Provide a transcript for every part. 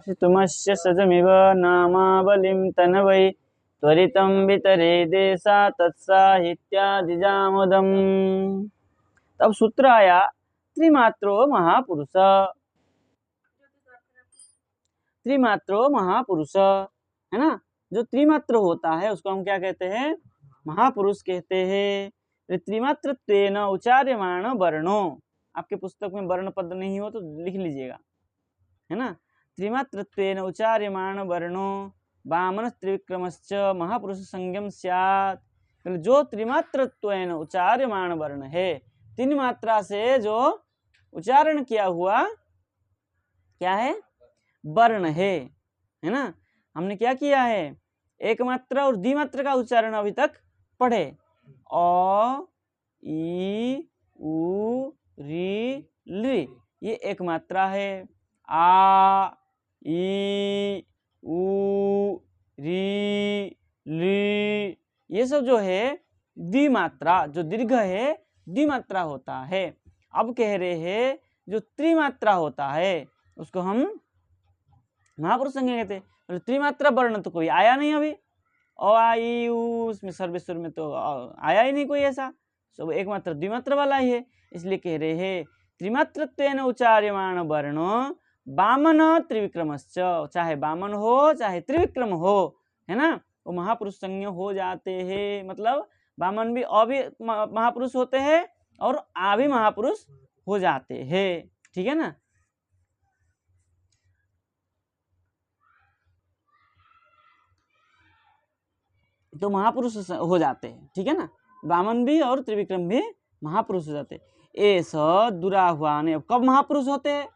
तुमस्य सजमिव नामावलिं तनवै त्वरितं वितरे देशा तत्साहित्यादिजामुदम्। तब सूत्र आया त्रिमात्रो महापुरुष, त्रिमात्रो महापुरुष, है ना। जो त्रिमात्र होता है उसको हम क्या कहते हैं? महापुरुष कहते हैं। त्रिमात्रत्वेन उच्चार्यमाण वर्णो, आपके पुस्तक में वर्ण पद नहीं हो तो लिख लीजिएगा, है ना। त्रिमात्रत्वेन उच्चार्यमाण वर्णो वामन त्रिविक्रमश्च महापुरुष संज्ञम स्यात्। जो त्रिमात्रत्वेन उच्चार्यमाण वर्ण है, तीन मात्रा से जो उच्चारण किया हुआ क्या है? वर्ण है ना। हमने क्या किया है? एक मात्रा और द्विमात्रा का उच्चारण अभी तक पढ़े। अ, ई, उ, री, ली, ये एक मात्रा है। आ, ई, उ, री, ली, ये सब जो है द्विमात्रा, जो दीर्घ है द्विमात्रा होता है। अब कह रहे हैं जो त्रिमात्रा होता है उसको हम महापुरुष संज्ञा कहते हैं। त्रिमात्रा वर्ण तो कोई आया नहीं अभी, अ आ ई उ, उसमें सर्वेश्वर में तो आया ही नहीं कोई ऐसा, सब एक मात्र द्विमात्र वाला ही है। इसलिए कह रहे हैं त्रिमात्रत्वेन उच्चार्यमाण वर्णो वामन त्रिविक्रमश्च, चाहे वामन हो चाहे त्रिविक्रम हो, है ना, वो महापुरुष संज्ञा हो जाते हैं। मतलब वामन भी अ भी महापुरुष होते हैं और आ भी महापुरुष हो जाते हैं, ठीक है ना। तो महापुरुष हो जाते हैं, ठीक है ना। वामन भी और त्रिविक्रम भी महापुरुष हो जाते हैं। ऐसा दुराह्वान, कब महापुरुष होते हैं?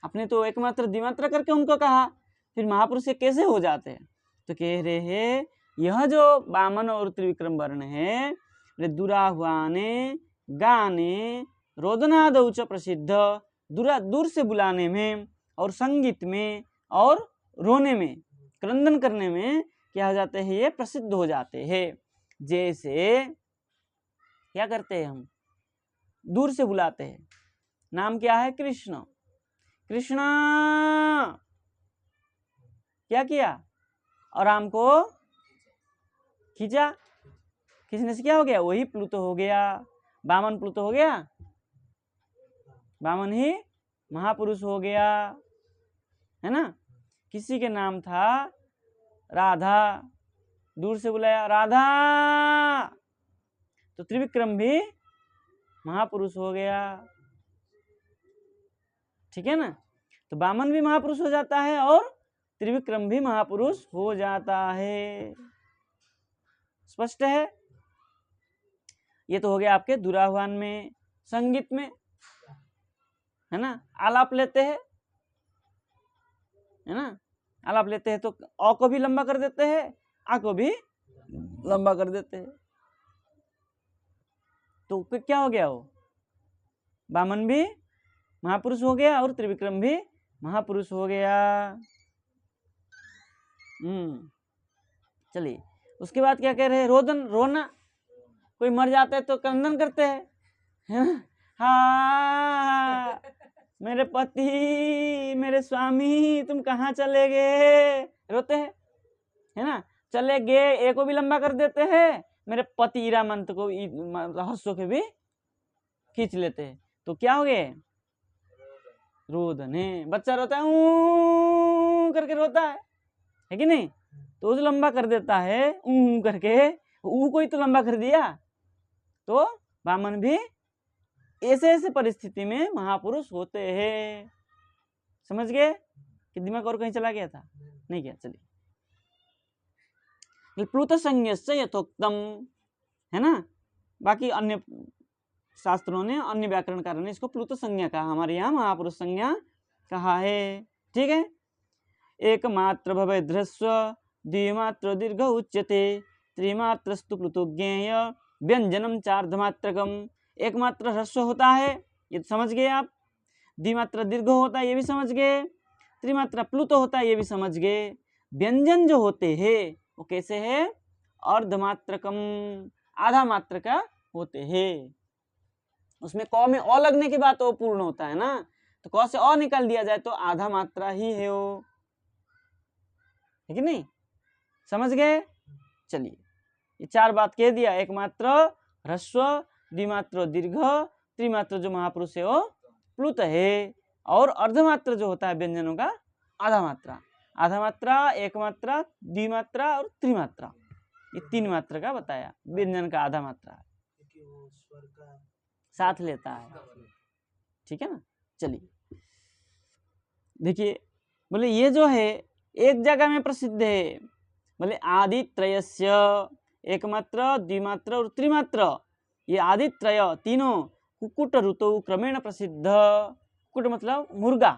आपने तो एक मात्र द्विमात्र करके उनको कहा, फिर महापुरुष से कैसे हो जाते हैं? तो कह रहे हैं यह जो वामन और त्रिविक्रम वर्ण है, दुराह्वाने गाने रोदनादौ च प्रसिद्ध, दूर से बुलाने में और संगीत में और रोने में, क्रंदन करने में क्या हो जाते हैं? ये प्रसिद्ध हो जाते हैं। जैसे क्या करते हैं हम? दूर से बुलाते हैं, नाम क्या है? कृष्ण, कृष्ण, क्या किया? और राम को खींचा, खींचने से क्या हो गया? वही प्लुत हो गया, वामन प्लुत हो गया, वामन ही महापुरुष हो गया, है ना। किसी के नाम था राधा, दूर से बुलाया राधा, तो त्रिविक्रम भी महापुरुष हो गया, ठीक है ना। तो वामन भी महापुरुष हो जाता है और त्रिविक्रम भी महापुरुष हो जाता है। स्पष्ट है? ये तो हो गया आपके दुराह्वान में। संगीत में, है ना, आलाप लेते हैं, है ना, आलाप लेते हैं तो अ को भी लंबा कर देते हैं, आ को भी लंबा कर देते हैं, तो फिर क्या हो गया? वो वामन भी महापुरुष हो गया और त्रिविक्रम भी महापुरुष हो गया। चलिए, उसके बाद क्या कह रहे हैं? रोदन, रोना, कोई मर जाता है तो क्रंदन करते हैं, है ना। हाँ, मेरे पति, मेरे स्वामी, तुम कहाँ चले गए, रोते हैं, है ना। चले गए ए को भी लंबा कर देते हैं, मेरे पति ईरामंत को रहस्यों के भी खींच लेते हैं, तो क्या हो गए? रोदन है। बच्चा रोता है ऊ करके रोता है कि नहीं, तो उसे लंबा कर देता है ऊ करके, ऊ को ही तो लंबा कर दिया। तो वामन भी ऐसे ऐसे परिस्थिति में महापुरुष होते हैं। समझ गए कि दिमाग और कहीं चला गया था? नहीं गया। चलिए, प्लुत संज्ञस्य यथोक्तम, है ना। बाकी अन्य शास्त्रों ने, अन्य व्याकरणकारों ने इसको प्लुत संज्ञा कहा, हमारे यहाँ महापुरुष संज्ञा कहा है, ठीक है। एकमात्र भवेद् ह्रस्व द्विमात्र दीर्घ उच्यते त्रिमात्रस्तु प्लुतो ज्ञेय व्यंजनम चार्धमात्रकम। एक मात्र ह्रस्व होता है, ये तो समझ गए आप। द्विमात्र दीर्घ होता है, ये भी समझ गए। त्रिमात्रा प्लुत होता है, ये भी समझ गए। व्यंजन जो होते हैं वो कैसे है? अर्धमात्रकम, आधा मात्र का होते हैं। उसमें क में अ लगने के बाद तो पूर्ण होता है ना, तो क से अ निकाल दिया जाए तो आधा मात्रा ही है वो, है कि नहीं, समझ गए। चलिए ये 4 बात कह दिया, एक मात्र ह्रस्व, द्विमात्र दीर्घ, त्रिमात्र जो महापुरुष है वो प्लुत है, और अर्धमात्र जो होता है व्यंजनों का आधा मात्रा, आधा मात्रा, एक मात्रा, द्विमात्रा और त्रिमात्रा, ये 3 मात्रा का बताया, व्यंजन का आधा मात्रा है, साथ लेता है, ठीक है ना। चलिए देखिए, बोले ये जो है एक जगह में प्रसिद्ध है, बोले आदि त्रयस्य, एक मात्र, द्विमात्र और त्रिमात्र, ये आदि त्रय तीनों कुक्कुट ऋतु क्रमेण प्रसिद्ध। कुक्कुट मतलब मुर्गा,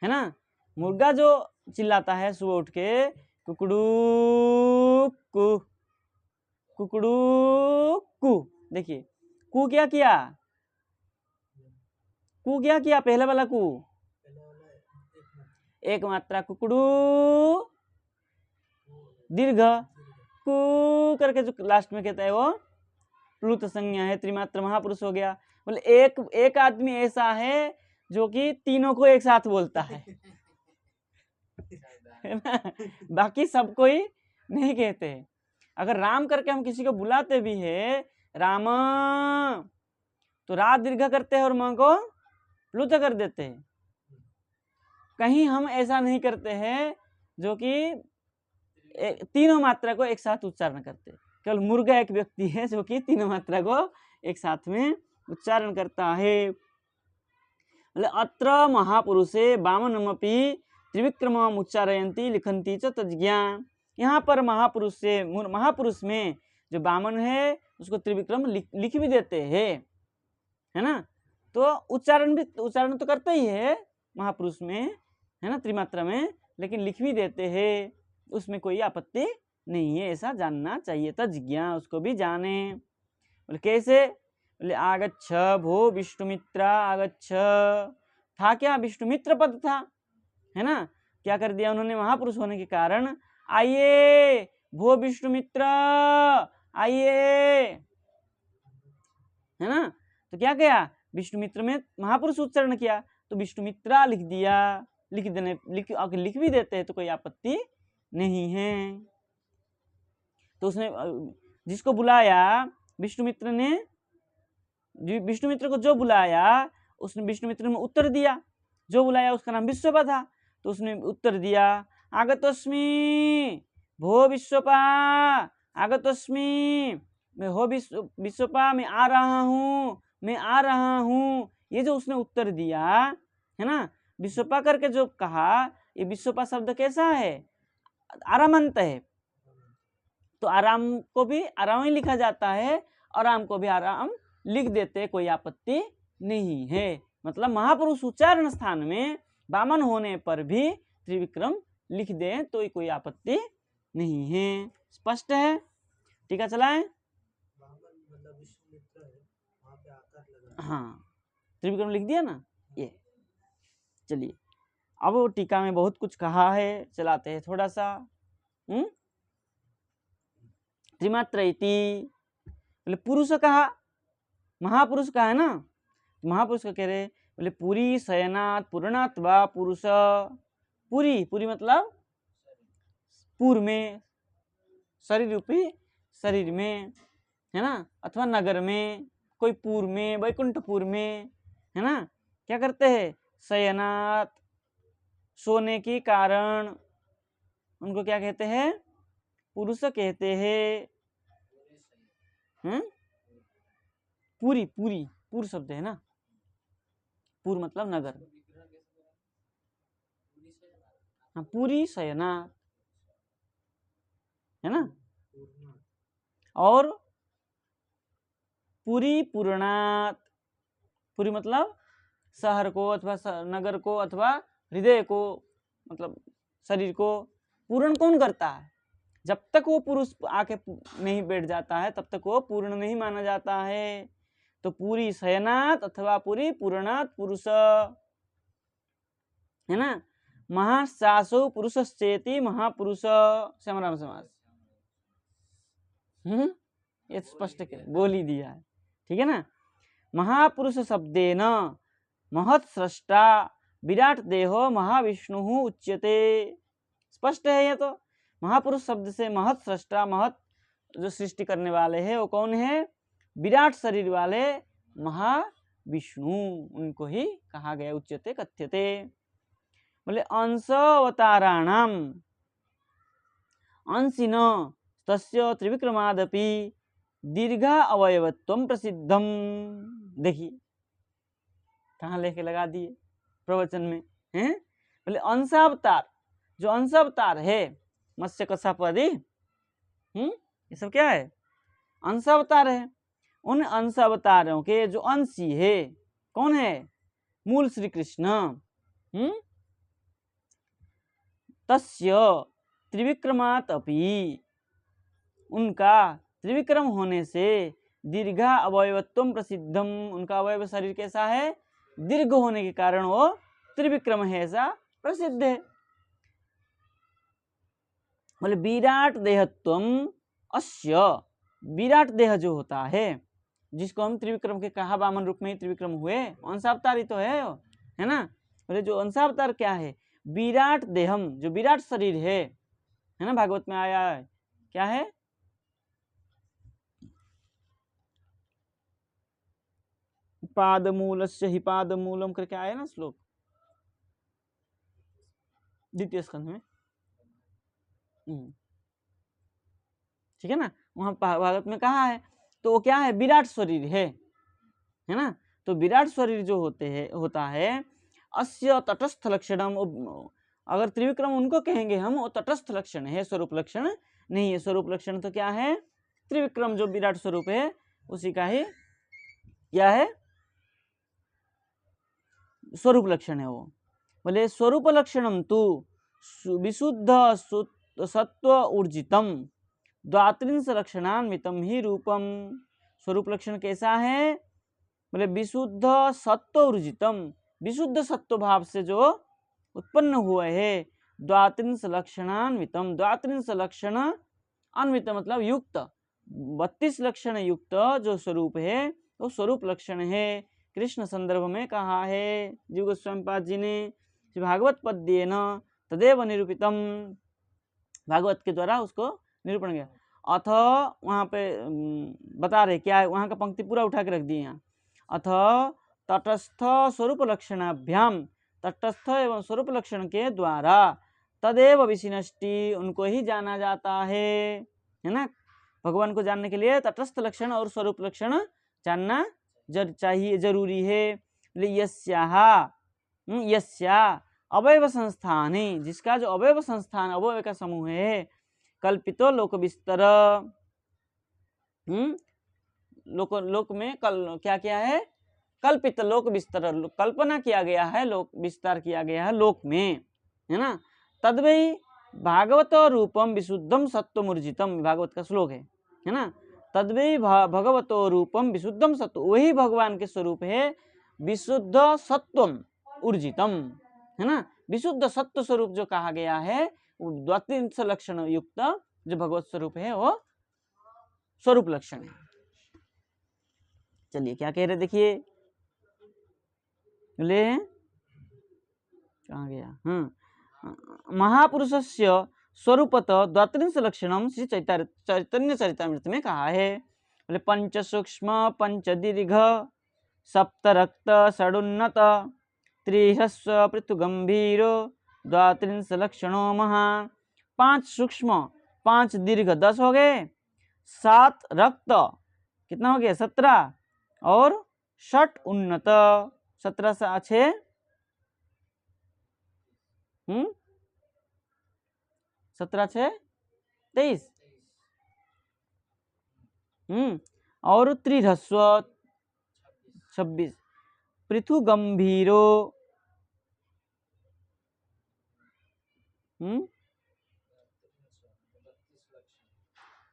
है ना, मुर्गा जो चिल्लाता है सुबह उठ के, कुकड़ू कु, कुकड़ू कु, देखिए कु क्या किया, कु क्या किया, पहले वाला कु एक मात्रा, कुकड़ू दीर्घ कु करके जो लास्ट में कहता है वो प्लुत संज्ञा है, त्रिमात्र महापुरुष हो गया। बोले एक आदमी ऐसा है जो कि तीनों को एक साथ बोलता है ना, बाकी सबको ही नहीं कहते। अगर राम करके हम किसी को बुलाते भी है, राम, तो रा दीर्घ करते हैं और मां को प्लुत कर देते हैं। कहीं हम ऐसा नहीं करते हैं जो कि तीनों मात्रा को एक साथ उच्चारण करते, केवल मुर्गा एक व्यक्ति है जो कि तीनों मात्रा को एक साथ में उच्चारण करता है। अत्र महापुरुषे वामनमपि त्रिविक्रमम् उच्चारयन्ति लिखन्ति च तज्ज्ञा, यहाँ पर महापुरुष में जो वामन है उसको त्रिविक्रम लिख भी देते हैं, है ना। तो उच्चारण तो करते ही है महापुरुष में, है ना, त्रिमात्रा में, लेकिन लिख भी देते हैं, उसमें कोई आपत्ति नहीं है, ऐसा जानना चाहिए। तज्ज्ञा, उसको भी जाने। बोले कैसे, बोले आगच्छ भो विष्णुमित्रा, आगच्छ था क्या, विष्णुमित्र पद था, है ना, क्या कर दिया उन्होंने, महापुरुष होने के कारण, आइए भो विष्णुमित्र आइए, है ना। तो क्या किया, विष्णुमित्र में महापुरुष उच्चारण किया, तो विष्णुमित्रा लिख दिया, लिख भी देते हैं तो कोई आपत्ति नहीं है। तो उसने जिसको बुलाया विष्णुमित्र ने, विष्णुमित्र को जो बुलाया उसने विष्णुमित्र में उत्तर दिया, जो बुलाया उसका नाम विश्वपा था, तो उसने उत्तर दिया, आगतोस्मि भो विश्वपा, आगतोस्मि, मैं हो विश्वपा, मैं आ रहा हूँ, मैं आ रहा हूँ, ये जो उसने उत्तर दिया, है ना, विश्वपा करके जो कहा, ये विश्वपा शब्द कैसा है, आरामांत है, तो आराम को भी आराम ही लिखा जाता है, आराम को भी आराम लिख देते, कोई आपत्ति नहीं है। मतलब महापुरुष उच्चारण स्थान में वामन होने पर भी त्रिविक्रम लिख दें तो कोई आपत्ति नहीं है। स्पष्ट है, टीका चलाएं। हाँ, त्रिविक्रम लिख दिया ना ये। चलिए अब टीका में बहुत कुछ कहा है, चलाते हैं थोड़ा सा। त्रिमात्र इति, बोले पुरुष कहा, महापुरुष का है ना, महापुरुष का कह रहे, बोले पूरी शयनात् पूर्णात् वा पुरुष, पूरी मतलब पूर्व में, शरीर रूपी शरीर में, है ना, अथवा नगर में, कोई पूर्व में, वैकुंठपुर में, है ना, क्या करते हैं, शयनात्, सोने के कारण, उनको क्या कहते हैं, पुरुष कहते हैं। पूर शब्द है ना, पूर मतलब नगर, हाँ, पूरी शयनात्, है ना, और पूरी पूर्णात्, पूरी मतलब शहर को अथवा नगर को अथवा हृदय को, मतलब शरीर को पूर्ण कौन करता है, जब तक वो पुरुष आके नहीं बैठ जाता है तब तक वो पूर्ण नहीं माना जाता है। तो पूरी शयनात् अथवा पूरी पूर्णात् पुरुष, है ना, महाशासो पुरुषश्चेति महापुरुष, समराम समास, ये स्पष्ट बोल ही दिया है, ठीक है ना। महापुरुष शब्देन महत् स्रष्टा विराट देहो महाविष्णु उच्यते, स्पष्ट है ये तो। महापुरुष शब्द से महत सृष्टा, महत जो सृष्टि करने वाले हैं वो कौन है? विराट शरीर वाले महाविष्णु, उनको ही कहा गया उच्यते कथ्यते। बोले अंश अवताराणाम अंशिन तस्य त्रिविक्रमादपि दीर्घा अवयवत्वम प्रसिद्धम। देखिए कहाँ लेके लगा दिए प्रवचन में, हैं? बोले अंशावतार, जो अंशावतार है मत्स्य कश्यप आदि, ये सब क्या है? अंशावतार है। उन अंशावतारों के जो अंशी है कौन है? मूल श्री कृष्ण। तस्य त्रिविक्रमात् अपि, उनका त्रिविक्रम होने से दीर्घा अवयवत्वम प्रसिद्धम, उनका अवयव शरीर कैसा है? दीर्घ होने के कारण वो त्रिविक्रम है, ऐसा प्रसिद्ध है। बोले विराट देहत्वम अस्य, विराट देह जो होता है जिसको हम त्रिविक्रम के कहा, वामन रूप में ही त्रिविक्रम हुए, अंशावतार ही तो है ना। बोले जो अंशावतार क्या है? विराट देहम, जो विराट शरीर है ना, भागवत में आया है क्या है? पादमूलस्य हि पादमूलम करके आया ना श्लोक, द्वितीय स्कंध में। ठीक है ना, वहां भागवत में कहा है। तो वो क्या है? विराट शरीर है ना। तो विराट शरीर जो होता है अस्य तटस्थ लक्षणम, अगर त्रिविक्रम उनको कहेंगे हम, वो तटस्थ लक्षण है, स्वरूप लक्षण नहीं है। स्वरूप लक्षण तो क्या है? त्रिविक्रम जो विराट स्वरूप है उसी का ही क्या है? स्वरूप लक्षण है वो। बोले स्वरूप लक्षणम तु विशुद्ध सत्व ऊर्जितम द्वात्रिंश लक्षणान्वितम ही रूपम। स्वरूप लक्षण कैसा है? बोले विशुद्ध सत्व ऊर्जितम, विशुद्ध सत्व भाव से जो उत्पन्न हुए है, द्वात्रिंश लक्षणान्वितम, द्वात्रिंश लक्षण अन्वित मतलब युक्त, 32 लक्षण युक्त जो स्वरूप है वो स्वरूप लक्षण है। कृष्ण संदर्भ में कहा है जीव गोस्वामी पाद जी ने, भागवत पद्येन तदेव निरूपितम, भागवत के द्वारा उसको निरूपण किया। अथ वहाँ पे बता रहे क्या है, वहाँ का पंक्ति पूरा उठा के रख दिए यहाँ। अथ तटस्थ स्वरूप लक्षणाभ्याम, तटस्थ एवं स्वरूप लक्षण के द्वारा तदेव विशिनष्टि, उनको ही जाना जाता है ना। भगवान को जानने के लिए तटस्थ लक्षण और स्वरूप लक्षण जानना चाहिए, जरूरी है। यस्या अवयव संस्थान, जिसका जो अवयव संस्थान, अवयव का समूह है, कल्पितो लोक विस्तर, लोक में क्या क्या है? कल्पित लोक विस्तर, कल्पना किया गया है, लोक विस्तार किया गया है लोक में, है ना। तद्वै भागवत रूपम विशुद्धम सत्वमूर्जितम, भागवत का श्लोक है ना। तद्वै भगवतो रूपम विशुद्धम सत्व, वही भगवान के स्वरूप है विशुद्ध सत्वम ऊर्जितम, है ना। विशुद्ध सत्व स्वरूप जो कहा गया है, द्वात्रिंश लक्षण युक्त जो भगवत स्वरूप है वो स्वरूप लक्षण है। चलिए क्या कह रहे देखिए, ले कहाँ गया? महापुरुषस्य स्वरूपत द्वात्रिंश लक्षणम श्री चैतन्य चरितामृत में कहा है। बोले पंच सूक्ष्म पंच दीर्घ सप्त रक्त षडुन्नत त्रिह्रस्व पृथु गंभीर द्वात्रिंश लक्षणों महा। 5 सूक्ष्म 5 दीर्घ 10 हो गए, 7 रक्त कितना हो गया? 17, और 6 उन्नत 17 से 6 17 6 23 और त्रिह्रस्व 26 पृथु गंभीरो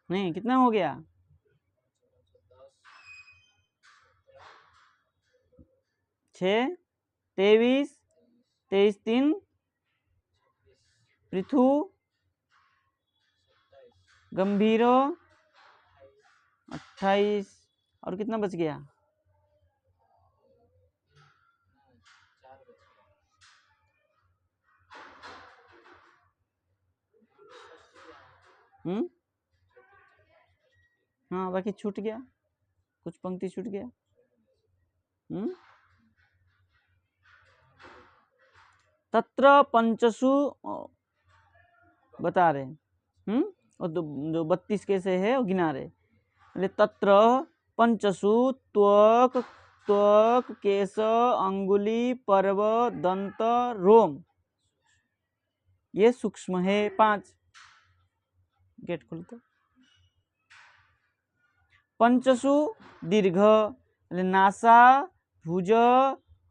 नहीं, कितना हो गया? 6 23 23 3 पृथु गंभीरो 28, और कितना बच गया? हाँ बाकी छूट गया, कुछ पंक्ति छूट गया। तत्र पंचसु बता रहे और जो 32 कैसे है वो गिना रहे। तत्र पंचसु त्वक त्वक केश अंगुली पर्व दंत रोम, ये सूक्ष्म है 5। गेट खोल तो। पंचसु दीर्घ, नासा भुज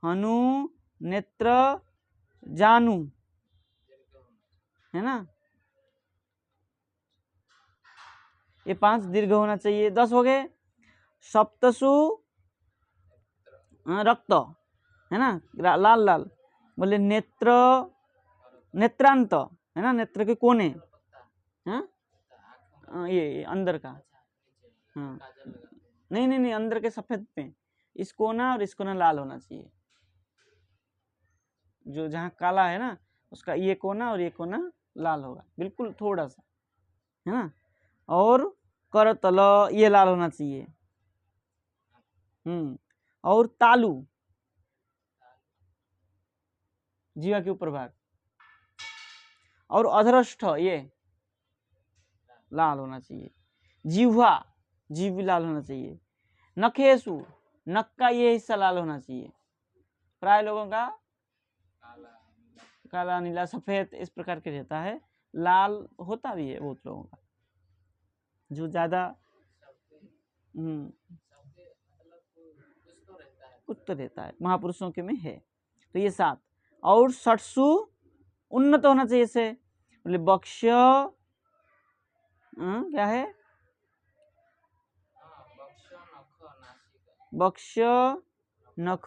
हनु नेत्र जानु, है ना, ये 5 दीर्घ होना चाहिए। 10 हो गए। सप्तसु रक्त, है ना, लाल लाल, बोले नेत्र नेत्रांत, है ना, नेत्र के कोने, हाँ ये अंदर का, हाँ नहीं नहीं नहीं, अंदर के सफेद पे इस कोना और इस कोना लाल होना चाहिए। जो जहाँ काला है ना उसका ये कोना और ये कोना लाल होगा, बिल्कुल थोड़ा सा, है ना। और करतल ये लाल होना चाहिए। और तालु जीवा के ऊपर भाग, और अधरष्ठ ये लाल होना चाहिए। जीवा, जीव भी लाल होना चाहिए। नखेसु, नक का ये हिस्सा लाल होना चाहिए। प्राय लोगों का काला नीला सफेद इस प्रकार के रहता है, लाल होता भी है बहुत लोगों का, जो ज्यादा कुछ तो रहता है, महापुरुषों के में है। तो ये 7। और षट्सु उन्नत होना चाहिए से, बोले बक्ष क्या है, बक्ष नख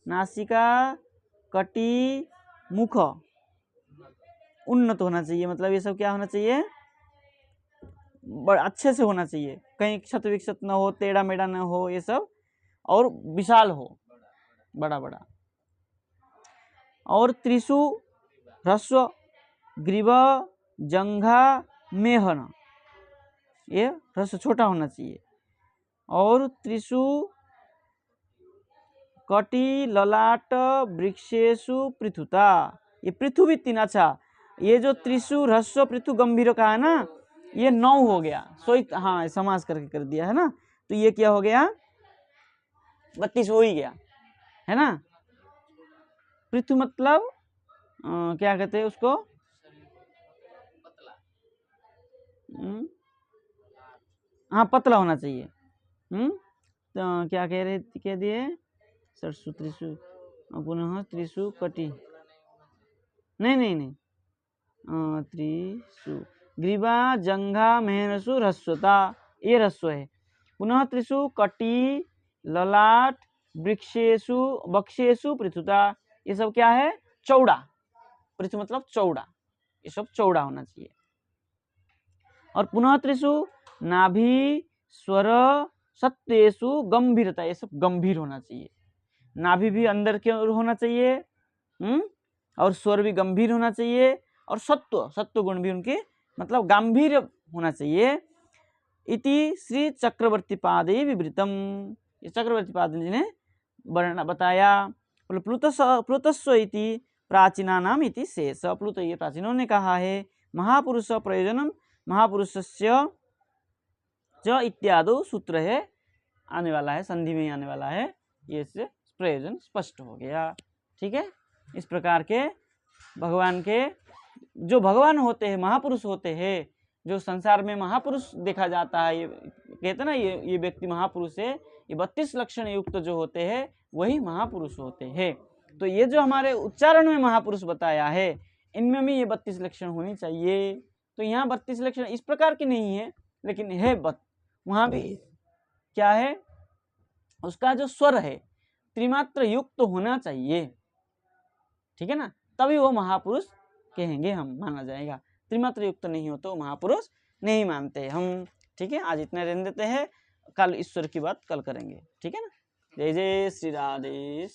नासिका कटी मुख उन्नत होना चाहिए। मतलब ये सब क्या होना चाहिए, बड़ा अच्छे से होना चाहिए, कहीं क्षत विक्षत न हो, टेढ़ा मेढ़ा न हो ये सब, और विशाल हो, बड़ा बड़ा। और त्रिशु ह्रस्व ग्रीव जंघा मेहन, ये ह्रस्व छोटा होना चाहिए। और त्रिशु कटी ललाट वृक्षेशु पृथुता, ये पृथु भी 3। अच्छा, ये जो त्रिशु ह्रस्व पृथु गंभीर का है ना, ये 9 हो गया। हाँ समास करके कर दिया है ना, तो ये क्या हो गया, 32 हो ही गया, है ना। पृथु मतलब क्या कहते हैं उसको, हाँ पतला होना चाहिए। तो क्या कह दिए, सरसु त्रिशु पुनः त्रिशु कटी, नहीं नहीं नहीं, त्रिशु ग्रीवा जंघा मेहनसु ह्रस्वता, ये ह्रस्व है। पुनः त्रिशु कटी ललाट वृक्षेशु बक्षेशु पृथुता, ये सब क्या है, चौड़ा। पृथु मतलब चौड़ा, ये सब चौड़ा होना चाहिए। और पुनः त्रिशु नाभि स्वर सत्तेषु गंभीरता, ये सब गंभीर होना चाहिए। नाभि भी अंदर की ओर होना चाहिए, और स्वर भी गंभीर होना चाहिए, और सत्व गुण भी उनके मतलब गंभीर होना चाहिए। इति श्री चक्रवर्ती पादे विवृतम, ये चक्रवर्ती पाद जी ने वर्णन बताया। प्लुतस्व इति प्राचीना नाम इति शेष, प्लुत ये प्राचीनों ने कहा है। महापुरुष प्रयोजनम महापुरुषस्य च इत्यादि सूत्र है, आने वाला है, संधि में आने वाला है, ये से प्रयोजन स्पष्ट हो गया। ठीक है, इस प्रकार के भगवान के जो भगवान होते हैं, महापुरुष होते हैं, जो संसार में महापुरुष देखा जाता है, ये कहते ना ये व्यक्ति महापुरुष है, ये 32 लक्षण युक्त जो होते हैं वही महापुरुष होते हैं। तो ये जो हमारे उच्चारण में महापुरुष बताया है, इनमें भी ये 32 लक्षण होनी चाहिए। तो यहाँ 32 लक्षण इस प्रकार की नहीं है, लेकिन है वहाँ भी क्या है, उसका जो स्वर है त्रिमात्र युक्त होना चाहिए। ठीक है ना, तभी वो महापुरुष कहेंगे हम, माना जाएगा। त्रिमात्र युक्त नहीं हो तो महापुरुष नहीं मानते हम। ठीक है, आज इतना रहने देते हैं, कल ईश्वर की बात कल करेंगे। ठीक है ना, जय जय श्री राधे।